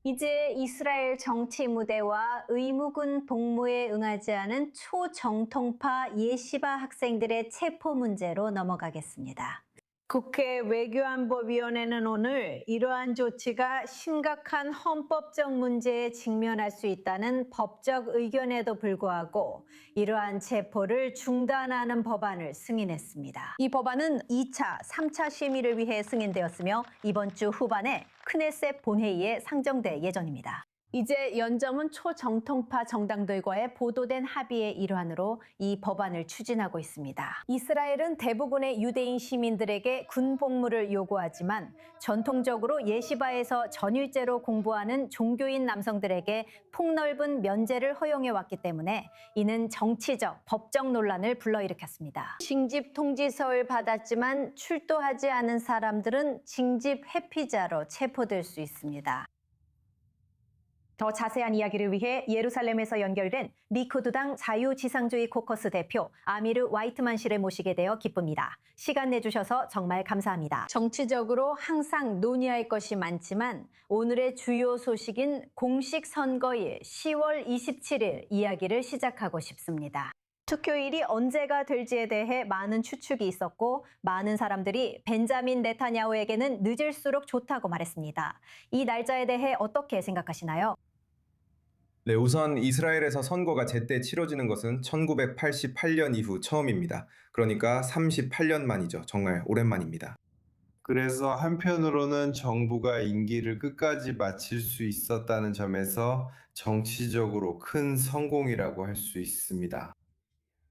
이제 이스라엘 정치 무대와 의무군 복무에 응하지 않은 초정통파 예시바 학생들의 체포 문제로 넘어가겠습니다. 국회 외교안보위원회는 오늘 이러한 조치가 심각한 헌법적 문제에 직면할 수 있다는 법적 의견에도 불구하고 이러한 체포를 중단하는 법안을 승인했습니다. 이 법안은 2차, 3차 심의를 위해 승인되었으며 이번 주 후반에 크네셋 본회의에 상정될 예정입니다. 이제 연정은 초정통파 정당들과의 보도된 합의의 일환으로 이 법안을 추진하고 있습니다. 이스라엘은 대부분의 유대인 시민들에게 군 복무를 요구하지만 전통적으로 예시바에서 전일제로 공부하는 종교인 남성들에게 폭넓은 면제를 허용해 왔기 때문에 이는 정치적, 법적 논란을 불러일으켰습니다. 징집 통지서를 받았지만 출도하지 않은 사람들은 징집 회피자로 체포될 수 있습니다. 더 자세한 이야기를 위해 예루살렘에서 연결된 리쿠드당 자유지상주의 코커스 대표 아미르 와이트만 씨를 모시게 되어 기쁩니다. 시간 내주셔서 정말 감사합니다. 정치적으로 항상 논의할 것이 많지만 오늘의 주요 소식인 공식 선거일 10월 27일 이야기를 시작하고 싶습니다. 투표일이 언제가 될지에 대해 많은 추측이 있었고 많은 사람들이 벤자민 네타냐후에게는 늦을수록 좋다고 말했습니다. 이 날짜에 대해 어떻게 생각하시나요? 네, 우선 이스라엘에서 선거가 제때 치러지는 것은 1988년 이후 처음입니다. 그러니까 38년 만이죠. 정말 오랜만입니다. 그래서 한편으로는 정부가 임기를 끝까지 마칠 수 있었다는 점에서 정치적으로 큰 성공이라고 할 수 있습니다.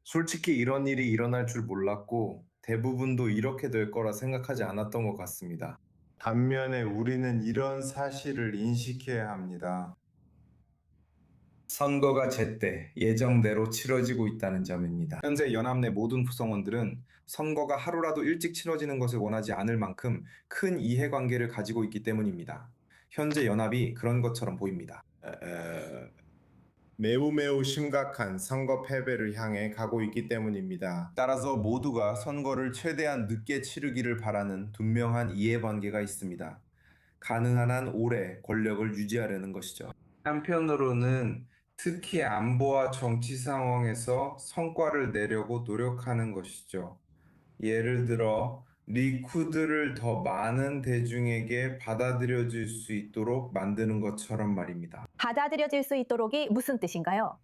솔직히 이런 일이 일어날 줄 몰랐고 대부분도 이렇게 될 거라 생각하지 않았던 것 같습니다. 반면에 우리는 이런 사실을 인식해야 합니다. 선거가 제때 예정대로 치러지고 있다는 점입니다. 현재 연합 내 모든 구성원들은 선거가 하루라도 일찍 치러지는 것을 원하지 않을 만큼 큰 이해관계를 가지고 있기 때문입니다. 현재 연합이 그런 것처럼 보입니다. 매우 심각한 선거 패배를 향해 가고 있기 때문입니다. 따라서 모두가 선거를 최대한 늦게 치르기를 바라는 분명한 이해관계가 있습니다. 가능한 한 오래 권력을 유지하려는 것이죠. 한편으로는 특히 안보와 정치 상황에서 성과를 내려고 노력하는 것이죠. 예를 들어 리쿠드를 더 많은 대중에게 받아들여질 수 있도록 만드는 것처럼 말입니다. 받아들여질 수 있도록이 무슨 뜻인가요?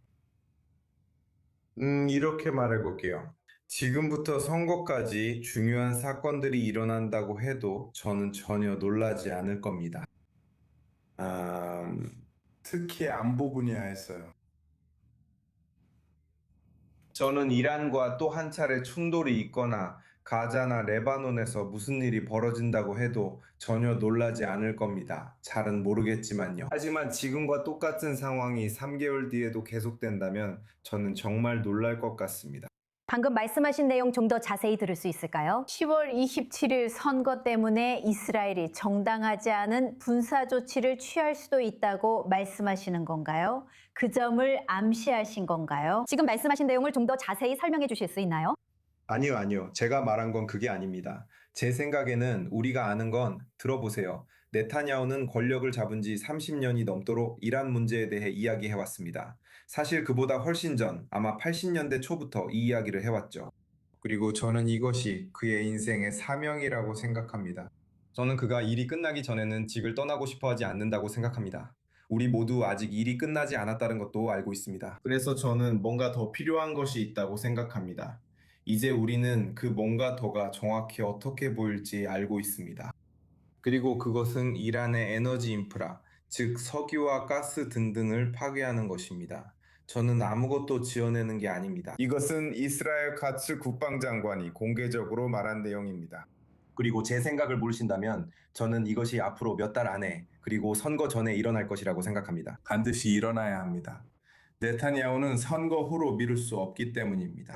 이렇게 말해볼게요. 지금부터 선거까지 중요한 사건들이 일어난다고 해도 저는 전혀 놀라지 않을 겁니다. 특히 안보 분야에서요. 저는 이란과 또 한 차례 충돌이 있거나 가자나 레바논에서 무슨 일이 벌어진다고 해도 전혀 놀라지 않을 겁니다. 잘은 모르겠지만요. 하지만 지금과 똑같은 상황이 3개월 뒤에도 계속된다면 저는 정말 놀랄 것 같습니다. 방금 말씀하신 내용 좀 더 자세히 들을 수 있을까요? 10월 27일 선거 때문에 이스라엘이 정당하지 않은 군사 조치를 취할 수도 있다고 말씀하시는 건가요? 그 점을 암시하신 건가요? 지금 말씀하신 내용을 좀 더 자세히 설명해 주실 수 있나요? 아니요. 제가 말한 건 그게 아닙니다. 제 생각에는 우리가 아는 건 들어보세요. 네타냐후는 권력을 잡은 지 30년이 넘도록 이란 문제에 대해 이야기해왔습니다. 사실 그보다 훨씬 전, 아마 80년대 초부터 이 이야기를 해왔죠. 그리고 저는 이것이 그의 인생의 사명이라고 생각합니다. 저는 그가 일이 끝나기 전에는 직을 떠나고 싶어 하지 않는다고 생각합니다. 우리 모두 아직 일이 끝나지 않았다는 것도 알고 있습니다. 그래서 저는 뭔가 더 필요한 것이 있다고 생각합니다. 이제 우리는 그 뭔가 더가 정확히 어떻게 보일지 알고 있습니다. 그리고 그것은 이란의 에너지 인프라, 즉 석유와 가스 등등을 파괴하는 것입니다. 저는 아무것도 지어내는 게 아닙니다. 이것은 이스라엘 카츠 국방장관이 공개적으로 말한 내용입니다. 그리고 제 생각을 모르신다면 저는 이것이 앞으로 몇 달 안에 그리고 선거 전에 일어날 것이라고 생각합니다. 반드시 일어나야 합니다. 네타냐후는 선거 후로 미룰 수 없기 때문입니다.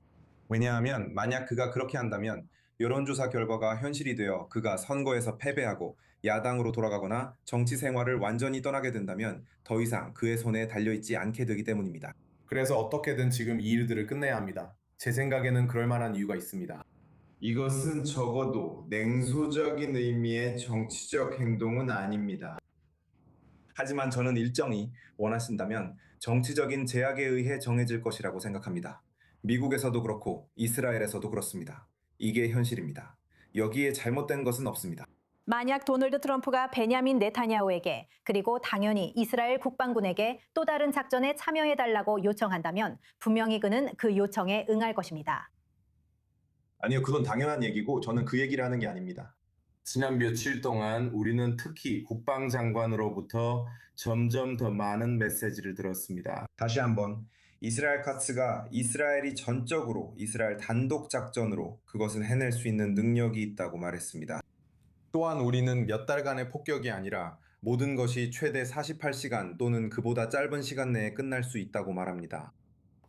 왜냐하면 만약 그가 그렇게 한다면 여론조사 결과가 현실이 되어 그가 선거에서 패배하고 야당으로 돌아가거나 정치 생활을 완전히 떠나게 된다면 더 이상 그의 손에 달려있지 않게 되기 때문입니다. 그래서 어떻게든 지금 이 일들을 끝내야 합니다. 제 생각에는 그럴 만한 이유가 있습니다. 이것은 적어도 냉소적인 의미의 정치적 행동은 아닙니다. 하지만 저는 일정이 원하신다면 정치적인 제약에 의해 정해질 것이라고 생각합니다. 미국에서도 그렇고 이스라엘에서도 그렇습니다. 이게 현실입니다. 여기에 잘못된 것은 없습니다. 만약 도널드 트럼프가 베냐민 네타냐후에게 그리고 당연히 이스라엘 국방군에게 또 다른 작전에 참여해달라고 요청한다면 분명히 그는 그 요청에 응할 것입니다. 아니요, 그건 당연한 얘기고 저는 그 얘기를 하는 게 아닙니다. 지난 며칠 동안 우리는 특히 국방장관으로부터 점점 더 많은 메시지를 들었습니다. 다시 한번 이스라엘 카츠가 이스라엘이 전적으로 이스라엘 단독 작전으로 그것을 해낼 수 있는 능력이 있다고 말했습니다. 또한 우리는 몇 달간의 폭격이 아니라 모든 것이 최대 48시간 또는 그보다 짧은 시간 내에 끝날 수 있다고 말합니다.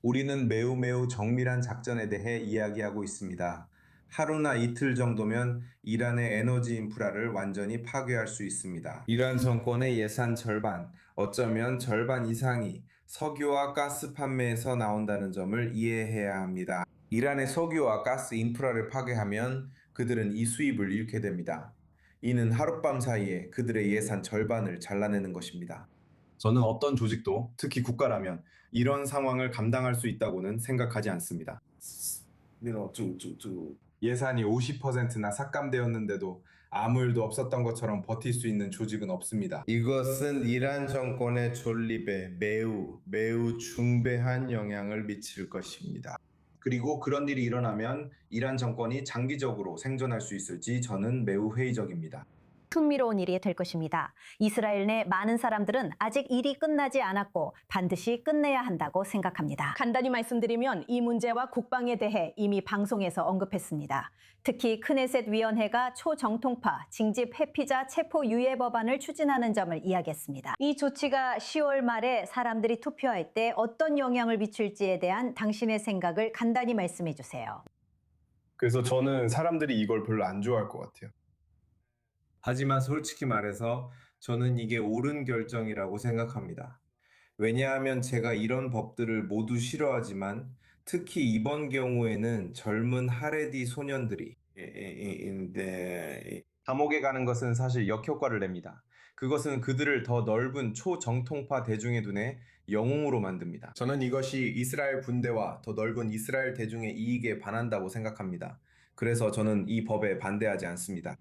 우리는 매우 정밀한 작전에 대해 이야기하고 있습니다. 하루나 이틀 정도면 이란의 에너지 인프라를 완전히 파괴할 수 있습니다. 이란 정권의 예산 절반, 어쩌면 절반 이상이 석유와 가스 판매에서 나온다는 점을 이해해야 합니다. 이란의 석유와 가스 인프라를 파괴하면 그들은 이 수입을 잃게 됩니다. 이는 하룻밤 사이에 그들의 예산 절반을 잘라내는 것입니다. 저는 어떤 조직도, 특히 국가라면 이런 상황을 감당할 수 있다고는 생각하지 않습니다. 예산이 50%나 삭감되었는데도 아무 일도 없었던 것처럼 버틸 수 있는 조직은 없습니다. 이것은 이란 정권의 존립에 매우 중대한 영향을 미칠 것입니다. 그리고 그런 일이 일어나면 이란 정권이 장기적으로 생존할 수 있을지 저는 매우 회의적입니다. 흥미로운 일이 될 것입니다. 이스라엘 내 많은 사람들은 아직 일이 끝나지 않았고 반드시 끝내야 한다고 생각합니다. 간단히 말씀드리면 이 문제와 국방에 대해 이미 방송에서 언급했습니다. 특히 크네셋 위원회가 초정통파 징집 회피자 체포 유예 법안을 추진하는 점을 이야기했습니다. 이 조치가 10월 말에 사람들이 투표할 때 어떤 영향을 미칠지에 대한 당신의 생각을 간단히 말씀해 주세요. 그래서 저는 사람들이 이걸 별로 안 좋아할 것 같아요. 하지만 솔직히 말해서 저는 이게 옳은 결정이라고 생각합니다. 왜냐하면 제가 이런 법들을 모두 싫어하지만 특히 이번 경우에는 젊은 하레디 소년들이 감옥에 가는 것은 사실 역효과를 냅니다. 그것은 그들을 더 넓은 초정통파 대중의 눈에 영웅으로 만듭니다. 저는 이것이 이스라엘 군대와 더 넓은 이스라엘 대중의 이익에 반한다고 생각합니다. 그래서 저는 이 법에 반대하지 않습니다.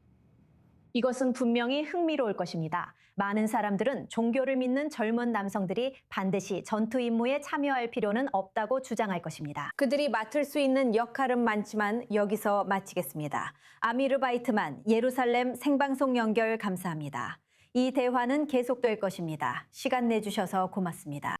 이것은 분명히 흥미로울 것입니다. 많은 사람들은 종교를 믿는 젊은 남성들이 반드시 전투 임무에 참여할 필요는 없다고 주장할 것입니다. 그들이 맡을 수 있는 역할은 많지만 여기서 마치겠습니다. 아미르 바이트만 예루살렘 생방송 연결 감사합니다. 이 대화는 계속될 것입니다. 시간 내주셔서 고맙습니다.